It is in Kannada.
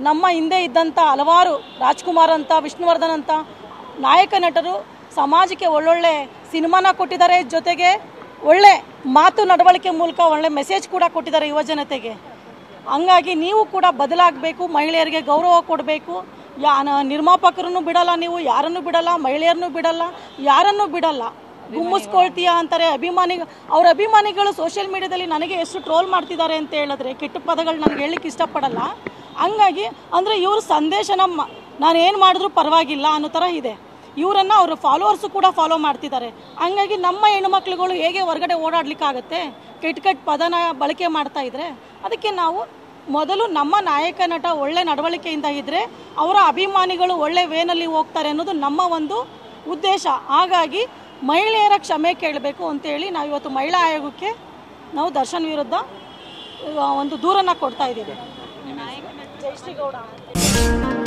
ನಮ್ಮ ಹಿಂದೆ ಇದ್ದಂಥ ಹಲವಾರು ರಾಜ್ಕುಮಾರ್ ಅಂತ, ವಿಷ್ಣುವರ್ಧನ್ ಅಂತ ನಾಯಕ ನಟರು ಸಮಾಜಕ್ಕೆ ಒಳ್ಳೊಳ್ಳೆ ಸಿನಿಮಾನ ಕೊಟ್ಟಿದ್ದಾರೆ, ಜೊತೆಗೆ ಒಳ್ಳೆ ಮಾತು ನಡವಳಿಕೆ ಮೂಲಕ ಒಳ್ಳೆ ಮೆಸೇಜ್ ಕೂಡ ಕೊಟ್ಟಿದ್ದಾರೆ ಯುವ ಜನತೆಗೆ. ಹಂಗಾಗಿ ನೀವು ಕೂಡ ಬದಲಾಗಬೇಕು, ಮಹಿಳೆಯರಿಗೆ ಗೌರವ ಕೊಡಬೇಕು. ನಿರ್ಮಾಪಕರನ್ನು ಬಿಡಲ್ಲ, ನೀವು ಯಾರನ್ನು ಬಿಡಲ್ಲ, ಮಹಿಳೆಯರನ್ನು ಬಿಡಲ್ಲ, ಯಾರನ್ನು ಬಿಡಲ್ಲ. ಗುಮ್ಮಿಸ್ಕೊಳ್ತೀಯಾ ಅಂತಾರೆ ಅವ್ರ ಅಭಿಮಾನಿಗಳು ಸೋಷಿಯಲ್ ಮೀಡಿಯಾದಲ್ಲಿ ನನಗೆ ಎಷ್ಟು ಟ್ರೋಲ್ ಮಾಡ್ತಿದ್ದಾರೆ ಅಂತ ಹೇಳಿದ್ರೆ ಕೆಟ್ಟ ಪದಗಳು ನನಗೆ ಹೇಳಲಿಕ್ಕೆ ಇಷ್ಟಪಡಲ್ಲ. ಹಂಗಾಗಿ ಅಂದರೆ ಇವ್ರ ಸಂದೇಶನ ನಾನು ಏನು ಮಾಡಿದ್ರೂ ಪರವಾಗಿಲ್ಲ ಅನ್ನೋ ಥರ ಇದೆ. ಇವರನ್ನು ಅವರ ಫಾಲೋವರ್ಸು ಕೂಡ ಫಾಲೋ ಮಾಡ್ತಿದ್ದಾರೆ. ಹಂಗಾಗಿ ನಮ್ಮ ಹೆಣ್ಣುಮಕ್ಳುಗಳು ಹೇಗೆ ಹೊರಗಡೆ ಓಡಾಡಲಿಕ್ಕಾಗತ್ತೆ ಕೆಟ್ಟ ಪದನ ಬಳಕೆ ಮಾಡ್ತಾ ಇದ್ರೆ? ಅದಕ್ಕೆ ನಾವು ಮೊದಲು ನಮ್ಮ ನಾಯಕ ನಟ ಒಳ್ಳೆ ನಡವಳಿಕೆಯಿಂದ ಇದ್ದರೆ ಅವರ ಅಭಿಮಾನಿಗಳು ಒಳ್ಳೆ ವೇನಲ್ಲಿ ಹೋಗ್ತಾರೆ ಅನ್ನೋದು ನಮ್ಮ ಒಂದು ಉದ್ದೇಶ. ಹಾಗಾಗಿ ಮಹಿಳೆಯರ ಕ್ಷಮೆ ಕೇಳಬೇಕು ಅಂತೇಳಿ ನಾವು ಇವತ್ತು ಮಹಿಳಾ ಆಯೋಗಕ್ಕೆ ನಾವು ದರ್ಶನ್ ವಿರುದ್ಧ ಒಂದು ದೂರನ್ನು ಕೊಡ್ತಾ ಇದ್ದೀವಿ. ಜಯಶ್ರೀ ಗೌಡ